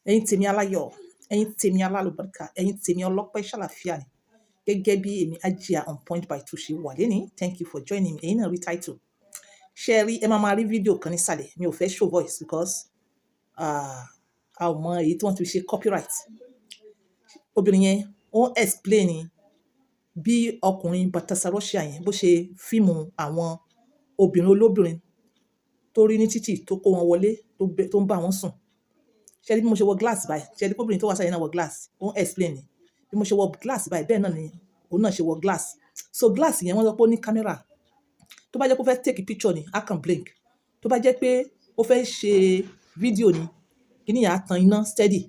ẹ̀yin tèmi aláyọ̀, ẹ̀yin tèmi alálùbáríkà, ẹ̀yin tèmi ọlọ́pẹ́ ṣàlàfíà ni. Gẹ́gẹ́ bí èmi Hajia on point by 2 ṣe wà lénìí. Thank you for joining me. Ẹ̀yin náà rí title. Ṣé rí ẹ máa rí fídíò kan nísàlẹ̀. Mi ò fẹ́ show voice because a ò mọ èyí tí wọ́n ti ṣe copyright. Obìnrin yẹn ó explain bí ọkùnrin Batasarosha yẹn bó ṣe fíìmù àwọn obìnrin olóbìnrin tó rí ní títì tó kó wọn wọlé tó ń bá wọn sùn. Ṣé rí bí mo ṣe wọ glass báyìí? Ṣé rí obìnrin tó wá sáyé náà wọ glass? Ó ń explain ni. Bí mo ṣe wọ glass báyìí bẹ́ẹ̀ náà ni òun náà ṣe wọ glass. So glass yẹn wọ́n sọ pé ó ní camera. Tó bá jẹ́ pé ó fẹ́ take picture ni, a kàn blink. Tó bá jẹ́ pé ó fẹ́ ṣe fídíò ni, kíní yẹn á tan iná steady.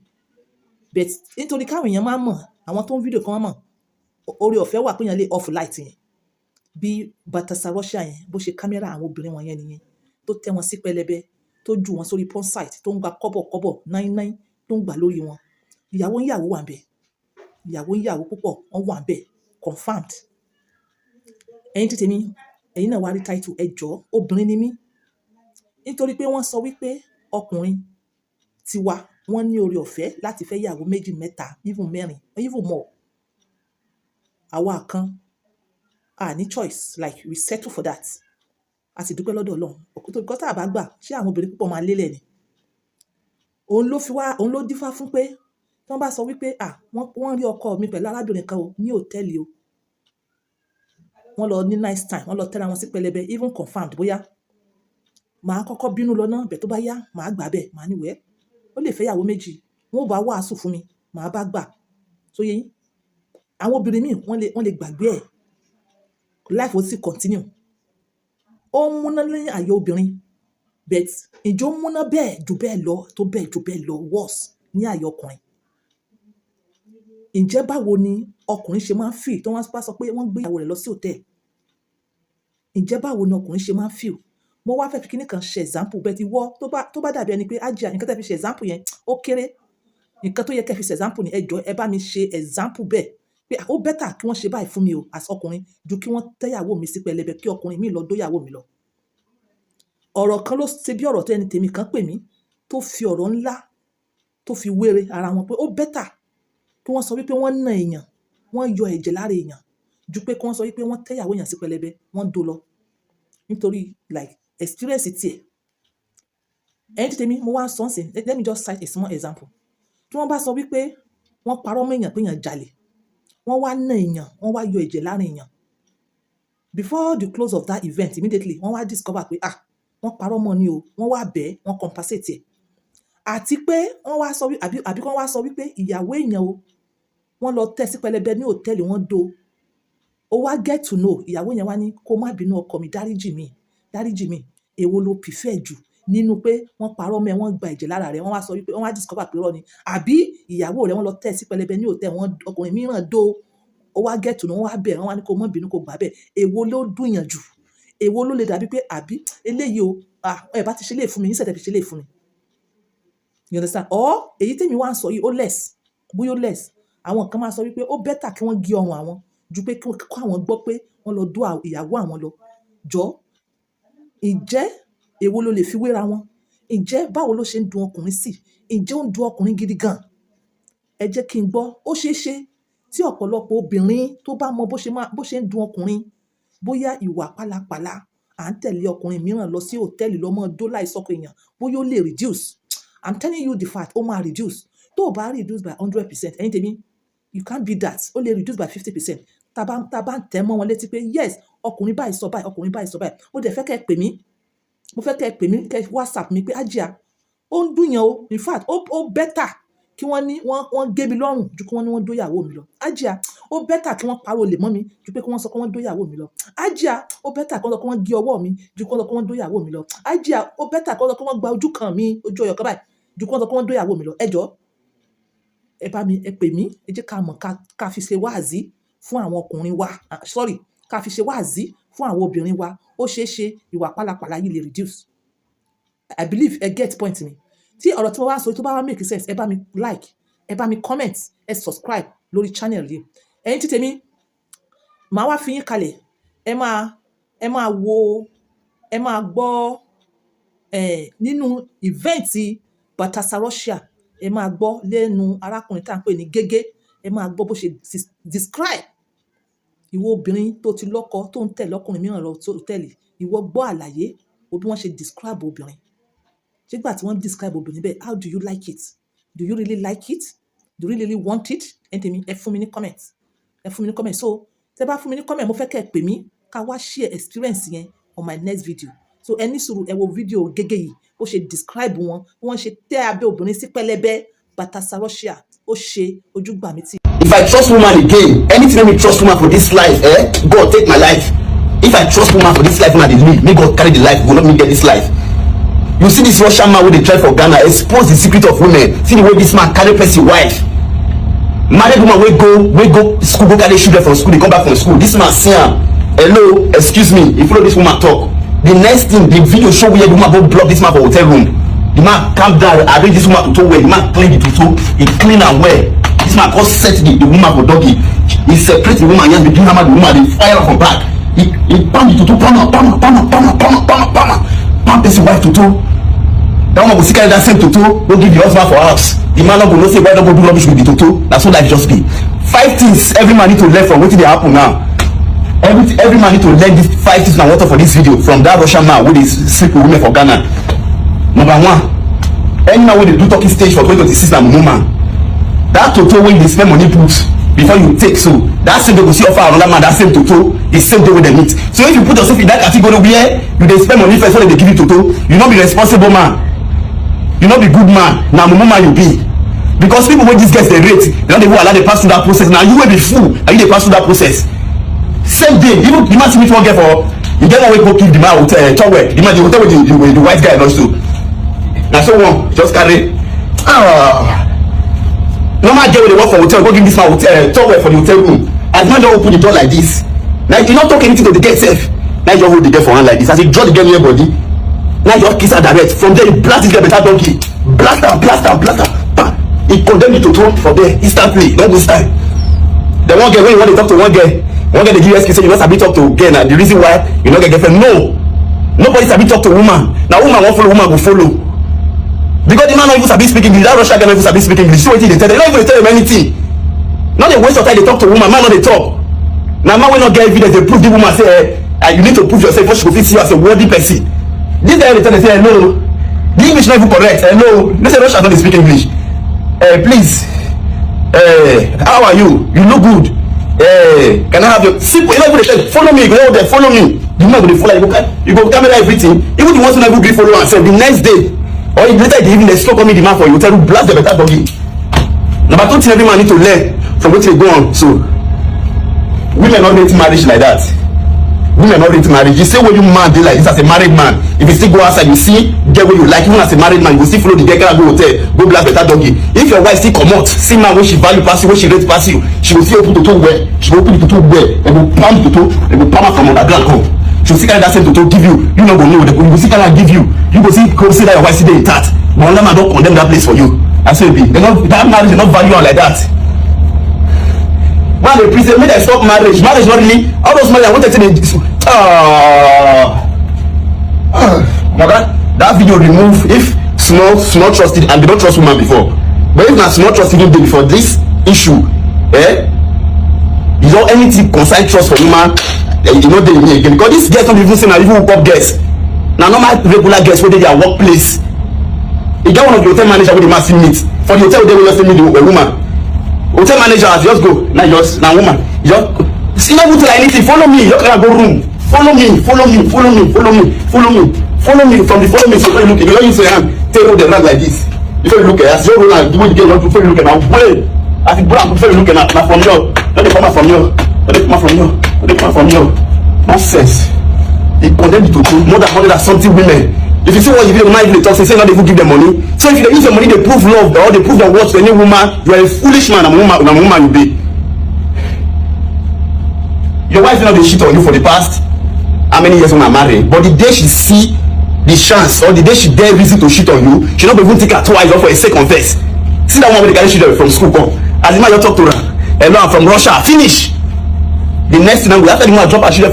But nítorí káwọn èèyàn máa mọ̀, àwọn tó ń fídíò kan mọ̀, oore ọ̀fẹ́ wà pé èèyàn lè off light yẹn. Bí Batasarosha yẹn bó ṣe camera àwọn obìnrin wọn yẹn nìyẹn. Tó tẹ́ wọn sí pẹlẹbẹ, tó jù wọn sórí porn site, tó ń gba kọ́bọ̀ 99 tó ń gbà lórí wọn. Ìyàwó wà ńbẹ̀. Ìyàwó púpọ̀ wọ́n wà ńbẹ̀. Confirmed. Ẹ̀yin tí tèmi, ẹ̀yin náà wá rí title ẹ jọ̀ọ́, obìnrin ni mí. Nítorí pé wọ́n sọ wípé ọkùnrin tiwa wọ́n ní oore ọ̀fẹ́ láti fẹ́ ìyàwó 2, 3, even 4, even more. Àwa kan a ní choice, like we settle for that. A sì dúpẹ́ lọ́dọ̀ Ọlọ́run. Nítorí kọ́ tá a bá gbà, ṣé àwọn obìnrin púpọ̀ máa lélẹ̀ ni? Òun ló dífá fún pé tí wọ́n bá sọ wípé wọ́n rí ọkọ mi pẹ̀lú arábìnrin kan ní hòtẹ́ẹ̀lì o. Wọ́n lọ ní nice time, wọ́n lọ tẹ́ra wọn sí pẹlẹbẹ, even confirmed bóyá. Màá kọ́kọ́ bínú lọ náà, bẹ̀ tó bá yá, màá gbà bẹ́ẹ̀, màá ní wẹ́. Ó lè fẹ́ ìyàwó 2, wọ́n ò bá wàásù fún mi, màá bá gbà. So yé yín. Àwọn obìnrin míì wọ́n lè gbàgbé ẹ̀. Life will still continue. Ó ń múná lẹ́yìn àyè obìnrin, but ìjọ múná bẹ́ẹ̀ jù bẹ́ẹ̀ lọ worse ní àyè ọkùnrin. Ǹjẹ́ báwo ni ọkùnrin ṣe máa ń feel tí wọ́n bá sọ pé wọ́n gbé ìyàwó rẹ̀ lọ sí hòtẹ́ẹ̀lì? Ǹjẹ́ báwo ni ọkùnrin ṣe máa ń feel? Mo wá fẹ́ fi kíní kan ṣe example bẹ́ẹ̀ ti wọ́ tó bá dàbí ẹni pé Hajia nǹkan tẹ́ fi ṣe example yẹn ó kéré. Nǹkan tó yẹ kẹ́ fi ṣe example ni ẹ jọ̀ọ́ ẹ bá mi ṣe example bẹ́ẹ̀ pé ó better kí wọ́n ṣe báyìí fún mi o as ọkùnrin ju kí wọ́n tẹ́yàwó mi sí pẹlẹbẹ kí ọkùnrin mi lọ dóyàwó mi lọ. Ọ̀rọ̀ kan ló ṣe bí ọ̀rọ̀ tẹ́ni tèmi kan pè mí tó fi ọ̀rọ̀ ńlá tó fi wére ara wọn pé ó better kí wọ́n sọ wípé wọ́n na èèyàn, wọ́n yọ ẹ̀jẹ̀ lára èèyàn ju pé kí wọ́n sọ wípé wọ́n tẹ́yàwó èèyàn sí pẹlẹbẹ, wọ́n dó lọ. Nítorí like experience tiẹ̀. Ẹ̀yin tí tèmi mo wá sọ nsìn, let me just cite a small example. Tí wọ́n bá sọ wípé wọ́n parọ́ mọ́ èèyàn pé èèyàn jalè, wọ́n wá na èèyàn, wọ́n wá yọ ẹ̀jẹ̀ lára èèyàn. Before the close of that event, immediately wọ́n wá discover pé wọ́n parọ́ mọ́ ni o, wọ́n wá bẹ́ẹ̀, wọ́n compensate ẹ̀. Àti pé wọ́n wá sọ àbí wọ́n wá sọ wípé ìyàwó èèyàn o, wọ́n lọ tẹ́ sí pẹlẹbẹ ní hòtẹ́ẹ̀lì, wọ́n dó. Ó wá get to know, ìyàwó yẹn wá ní kó má bínú ọkọ mi, dáríjì mi. Èwo ló prefer jù nínú pé wọ́n parọ́ mọ́ ẹ, wọ́n gba ẹ̀jẹ̀ lára rẹ̀, wọ́n wá sọ wípé wọ́n wá discover pé irọ́ ni. Àbí ìyàwó rẹ̀ wọ́n lọ tẹ́ sí pẹlẹbẹ ní hòtẹ́ẹ̀lì, ọkùnrin mìíràn dó. Ó wá get to know, wọ́n wá bẹ̀rẹ̀, wọ́n wá ní kó má bínú kó gbà bẹ́ẹ̀. Èwo ló dùn yàn jù? Èwo ló lè dàbí pé àbí eléyìí o, ẹ bá ti ṣe lè fún mi, yín ṣẹ̀tẹ̀ fi ṣe lè fún mi. You understand? Or èyí tèmi wá ń sọ yìí ó less, bóyá ó less. Àwọn kan máa sọ wípé ó better kí wọ́n gé ọrùn àwọn ju pé kí àwọn gbọ́ pé wọ́n lọ dó ìyàwó àwọn lọ. Jọ̀ọ́, ǹjẹ́ èwo ló lè fi wéra wọn? Ǹjẹ́ báwo ló ṣe ń dùn ọkùnrin sí? Ǹjẹ́ ó ń dùn ọkùnrin gidi gan? Ẹ jẹ́ kí n gbọ́. Ó ṣeé ṣe tí ọ̀pọ̀lọpọ̀ obìnrin tó bá mọ bó ṣe ń dùn ọkùnrin, bóyá ìwà pálapàla, à ń tẹ̀lé ọkùnrin mìíràn lọ sí hòtẹ́ẹ̀lì lọ́mọ dó láìsọ́kọ èèyàn, bóyá ó lè reduce. I'm telling you the fact, ó máa reduce. Tó o bá reduce by 100%, ẹ̀yin tèmi, you can't beat that. Ó lè reduce by 50%. Tá bá ń tẹ̀ mọ́ wọn létí pé yes, ọkùnrin báyìí sọ báyìí, ọkùnrin báyìí sọ báyìí. Mo dẹ̀ fẹ́ kẹ́ ẹ pè mí. Mo fẹ́ kẹ́ ẹ pè mí, kẹ́ ẹ WhatsApp mi pé Hajia, ó ń dùn yàn o. In fact, ó better kí wọ́n ní wọ́n gé mi lọ́rùn ju kí wọ́n ní wọ́n dóyàwó mi lọ. Hajia, ó better kí wọ́n pariwo lè mọ́ mi ju pé kí wọ́n sọ pé wọ́n dóyàwó mi lọ. Hajia, ó better kí wọ́n sọ pé wọ́n gé ọwọ́ mi ju kí wọ́n sọ pé wọ́n dóyàwó mi lọ. Hajia, ó better kí wọ́n sọ pé wọ́n gba ojú kan mi, ojú ọyọ̀ kan báyìí, ju kí wọ́n sọ pé wọ́n dóyàwó mi lọ. Ẹ jọ̀ọ́, ẹ pè mí, ẹ jẹ́ ká mọ̀ ká fi ṣe wáàzí fún àwọn ọkùnrin wa. Ká fi ṣe wáàzí fún àwọn obìnrin wa. Ó ṣeé ṣe ìwà pálapàla yìí lè reduce. I believe ẹ get point mi. Tí ọ̀rọ̀ tí mo wá sọ tó bá wá make sense, ẹ bá mi like, ẹ bá mi comment, ẹ subscribe lórí channel yìí. Ẹ̀yin tí tèmi, màá wá fi yín kalẹ̀. Ẹ máa gbọ́ nínú event Batasarosha ẹ máa gbọ́ lẹ́nu arákùnrin tá à ń pè ní Gégé, ẹ máa gbọ́ bó ṣe describe ìwọ obìnrin tó ti lọ́kọ tó ń tẹ̀lé ọkùnrin mìíràn lọ tẹ̀lé, ìwọ gbọ́ àlàyé o bí wọ́n ṣe describe obìnrin. Ṣégbà tí wọ́n describe obìnrin bẹ́ẹ̀, how do you like it? Do you really like it? Do you really want it? Ẹ tèmi, ẹ fún mi ní comment. Ẹ fún mi ní comment. So tẹ́ bá fún mi ní comment, mo fẹ́ kẹ́ ẹ pè mí ká wá share experience yẹn on my next video. So ẹ ní sùúrù, ẹ wo fídíò Gégé yìí, ó ṣe describe wọn, wọ́n ṣe tẹ́ abẹ́ obìnrin sí pẹlẹbẹ, bàtà Russia, ó ṣe ojúgbà mi tí. If I trust woman again, anything let me trust woman for this life, God take my life. If I trust woman for this life, woman they live, may God carry the life, will not me get this life. You see this Russian man with the try for Ghana, expose the secret of women. See the way this man carry person wife. Married woman we go school, go carry children from school, they come back from school. This man see him. Hello, excuse me, if you follow this woman talk. The next thing, the video show where the woman go block this man for hotel room. The man calm down, arrange this woman to well. The man clean the tutu, he clean and well. This man go set the woman for doggy. He separate the woman, yes, between hammer the woman, they fire her from back. He pam the tutu, pam person wife tutu. That one go see that same tutu, go give the husband for house. The man not go no say why don't go do rubbish with the tutu. That's what life just be. 5 things every man need to learn from what they happen now. Every man need to learn these 5 things and water for this video from that Russian man who is sleep with women for Ghana. Number 1, any man when they do talking stage for 2026 na woman. That toto when they spend money put before you take, so that same day go see offer another man that same toto the same day when they meet. So if you put yourself in that category where you dey spend money first when they give you toto, you not be responsible man, you not be good man, na woman you be. Because people wey these guys they rate, they don't even allow they pass through that process. Now you will be fool and you they pass through that process. Same day, even the man see me one get for, you get one way go keep the man hotel, towel, the man the hotel with the white guy also. Now so one just carry. Normal girl when they work for hotel, go give this man hotel towel for the hotel room. As man don't open the door like this. Now you not talk anything to the girl self. Now you hold the girl for hand like this. As you draw the girl near body, now you kiss her direct. From there you blast this girl better donkey. Blast her. Bam. He condemn you to throw from there instantly. Don't waste time. The one girl when you want to talk to one girl they give you excuse say you not sabi talk to girl. Now the reason why you not get girlfriend. No. Nobody sabi talk to woman. Now woman won't follow, woman go follow. Because the man not even sabi speak English. That Russian guy not even sabi speak English. See what they tell them. They don't even tell them anything. Not they waste your time they talk to woman. Man not they talk. Now man will not get evidence. They prove the woman say you need to prove yourself before she go fit see you as a worthy person. This guy they tell them say hello. The English not even correct. Hello. They say Russian don't speak English. Please. How are you? You look good. Can I have your simple? You know even they follow me. Go there. Follow me. The man go follow you. Go camera everything. Even the ones who never agree follow and say the next day. Or later in the evening, they slow call me the man for you. Tell you blast the better doggy. Number 2 thing every man need to learn from what they go on. So women not rate marriage like that. Women not rate marriage. You say when you man dey like this as a married man. If you still go outside, you see get what you like. Even as a married man, you will still follow the girl. Can go hotel, go blast better doggy. If your wife still come out, see man when she value pass you, when she rate pass you, she will still open the toe well. She will open the toe well. They will palm the toe. They will palm her from underground come. She will see carry that same toto give you. You not go know. You will see carry give you. You go see that your wife still dey intact. But another man don't condemn that place for you. I say be. That marriage is not value like that. When they preach, when they stop marriage not really. All those marriage I wanted to say that video remove if small trusted and they don't trust woman before. But if not small trusted day before this issue, you know anything concern trust for woman. You know they me again because this girls don't even say now even hook up girls. Now normal regular girls where they their workplace. You get one of the hotel manager with the massive meet. For the hotel they will just meet the woman. Hotel manager just go. Now woman. Just see not to anything. Follow me. You can go room. Follow me. From the follow me. So when you look, you don't use your hand. Take the rag like this. Before you look at as you roll and do it again. Before you look at now, wait. I think before you look at now from you. Let me come out from you. Nonsense. They condemn you to more than 100 something women. If you see what you do, mind they talk, say not they even give them money. So if they use your money, they prove love or they prove their words to any woman, you are a foolish man. And a woman you be. Your wife not be shit on you for the past how many years when I married, but the day she see the chance or the day she dare reason to shit on you, she not be even think her twice or for a second first. See that one when they carry children from school come. As the man you talk to her, hello, I'm from Russia. Finish. The next thing after the man drop her children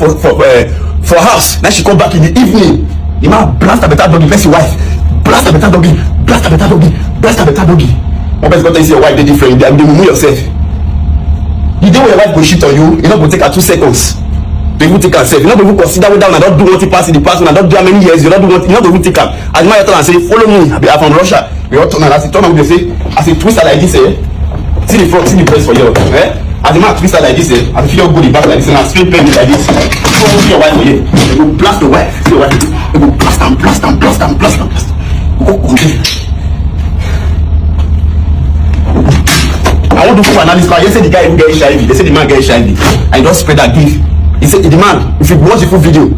for house, then she come back in the evening. The man blast a better doggy, bless your wife. Blast a better doggy. One person tell you say your wife dey different, you dey mumu yourself. The day when your wife go shit on you no go take her 2 seconds to even take herself. You no go even consider whether una don do one thing pass in the past, una don do how many years, you don do one thing, you no go even take am. As the man tell am say follow me, I be from Russia. We all turn am, as he turn am, we dey say as he twist her like this, see the front, see the breast for here, as the man twist her like this, as he feel go the back like this, and straight penny like this. So see your wife for here, they go blast the wife, see your wife, they go blast am, blast am, blast am, blast am, blast am. Go continue. I want to do full analysis. They say the guy who get HIV, they say the man get HIV, and he just spread that gift. He said the man, if you watch the full video,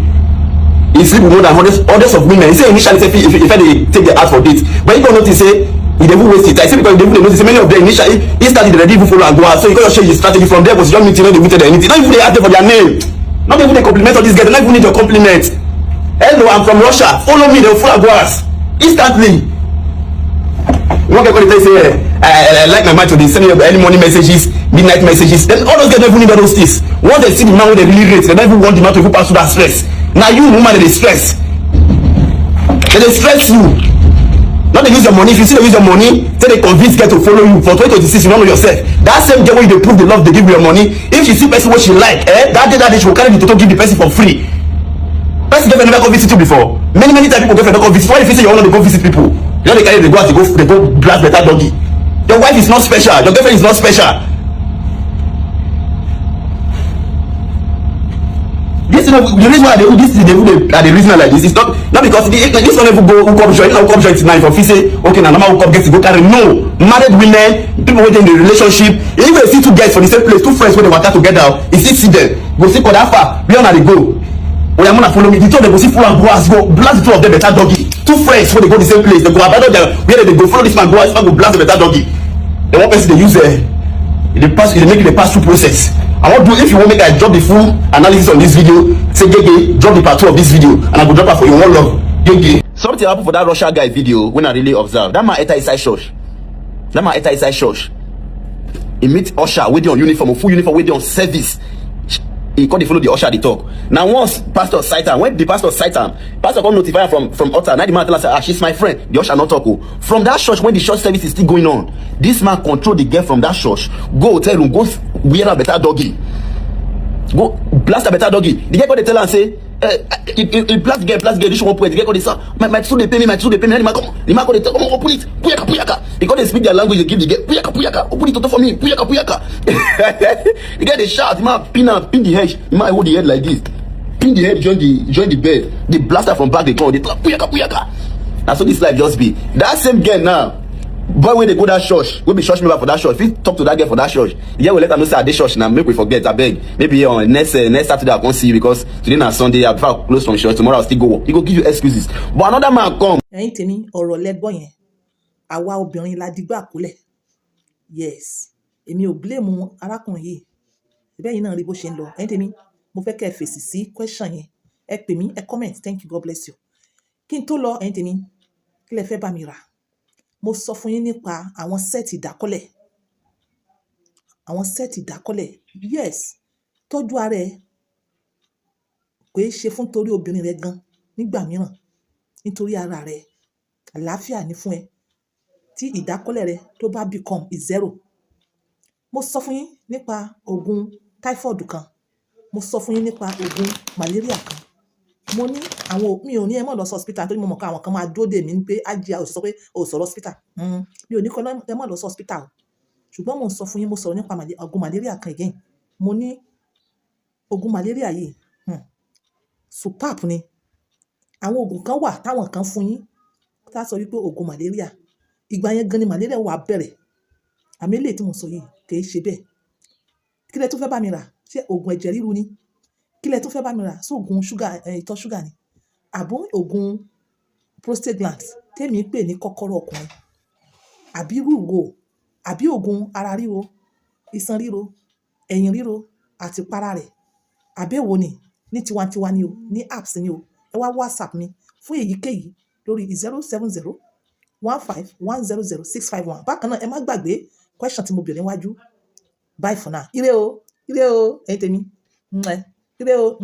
he sleep with more than hundreds of women. He said initially, if they take the out for date, but you don't notice, say he never waste it. I say because they notice many of them initially he started already even follow and go out. So you got to show your strategy from there. Because you don't meet, they meet anything. Not even they ask them for their name. Not even they compliment all these guys. They don't even need your compliment. Hello, I'm from Russia. Follow me. They'll follow and go out instantly. You won't get what they say. I like my mind to send you early morning messages, midnight messages. Then all those guys don't even need all those things. Once they see the man when they really rate, they don't even want the man to even pass through that stress. Now you woman, they stress. They stress you. Not they use your money. If you see they use your money, say they convince girl to follow you for 2026, you don't know yourself. That same girl when you prove the love they give you your money. If she see person what she like, that day she will carry the total, give the person for free. Person girlfriend never go visit you before. Many times people girlfriend don't go visit. Why if you say you want to go visit people? You know they carry, they go blast better doggy. Your wife is not special. Your girlfriend is not special. This is not the reason why they do this. The reason like this is not because this one ever go come join. Now come join tonight for feel say okay now normal come get to go carry. No, married women, people within the relationship. Even if you see two guys from the same place, two friends when they work out together, you see them go see for that far. Where are they go? Oh, I'm gonna follow me. The two of them go see full and go as go blast the two of them better doggy. Two friends when they go the same place, they go abandon them. Where they go follow this man go, this man go blast the better doggy. The one person they use they make it a pass through process. I want to, if you want make I drop the full analysis on this video, say Gege, drop the part 2 of this video, and I will drop it for you. One love, Gege. Something happened for that Russia guy video when I really observed. That man enter inside church. He meet usher with on uniform, a full uniform with on service. He can't follow the usher they talk. Now once pastor sight him, when the pastor sight him, pastor come notify her from altar. Now the man tell us, she's my friend. The usher not talk. From that church, when the church service is still going on, this man control the girl from that church. Go tell him, go wear a better doggy. Go blast a better doggy. The girl go they tell her and say, blast girl, this one point. The girl go they say, my two they pay me. The man go they tell, come on, open it, puyaka. Because they speak their language, they give the girl, puyaka, open it for me, puyaka. The guy they shout, the man pin the head, the man hold the head like this, pin the head, join the bed. The blaster from back they come, they talk puyaka. And so this life just be. That same girl now, boy when they go that church, we be church member for that church. If you talk to that girl for that church, the girl will let her know say at this church now. Make we forget, I beg. Maybe on next Saturday I can't see you because today na Sunday. I before I close from church. Tomorrow I'll still go. He go give you excuses. But another man come. Ẹ̀yin tèmi ọ̀rọ̀ lẹ́gbọ́n yẹn àwa obìnrin la digbá kúlẹ̀ yes èmi ò blame arákùnrin yìí bẹ́ẹ̀ yìí náà rí bó ṣe ń lọ ẹ̀yin tèmi mo fẹ́ kẹ́ ẹ fèsì sí question yẹn ẹ pè mí ẹ comment thank you God bless you kí n tó lọ ẹ̀yin tèmi kí lẹ fẹ́ bá mi rà mo sọ fún yín nípa àwọn sẹ́ẹ̀tì ìdákọ́lẹ̀ yes tọ́jú ara ẹ kò é ṣe fún torí obìnrin rẹ gan nígbà mìíràn nítorí ara rẹ àlàáfíà ní fún ẹ tí ìdákọ́lẹ̀ rẹ tó bá become zero mo sọ fún yín nípa oògùn typhoid kan mo sọ fún yín nípa oògùn malaria kan mo ní àwọn mi ò ní ẹ mọ̀ lọ sí hospital nítorí mo mọ̀ pé àwọn kan máa dúró dè mí pé ájíà ò sọ pé ò sọ̀rọ̀ hospital mi ò ní kọ́ ẹ mọ̀ lọ sí hospital ṣùgbọ́n mo sọ fún yín mo sọ̀rọ̀ nípa oògùn malaria kan again mo ní oògùn malaria yìí superb ni àwọn oògùn kan wà táwọn kan fún yín tá a sọ wípé oògùn malaria ìgbà yẹn gan ni malaria wà bẹ̀rẹ̀ àmì eléyìí tí mo sọ yìí kì í ṣe bẹ́ẹ̀ kí lẹ tó fẹ́ bá mi rà ṣé oògùn ẹ̀jẹ̀ ríru ni kí lẹ tó fẹ́ bá mi rà sí oògùn ìtọ̀ ṣúgà ni àbọ̀ oògùn prostate gland tèmi pè ní kọ́kọ́rọ́ ọkùnrin àbí rúwo àbí oògùn ara ríro iṣan ríro ẹ̀yìn ríro àti para rẹ̀ àbẹ̀wò ni ní tiwantiwa ni o ní apps ni o ẹ wá WhatsApp mi fún èyíkéyìí lórí 07015100651 bákan náà ẹ má gbàgbé question tí mo bèrè níwájú bye for now ire o ẹ̀yin tèmi ire o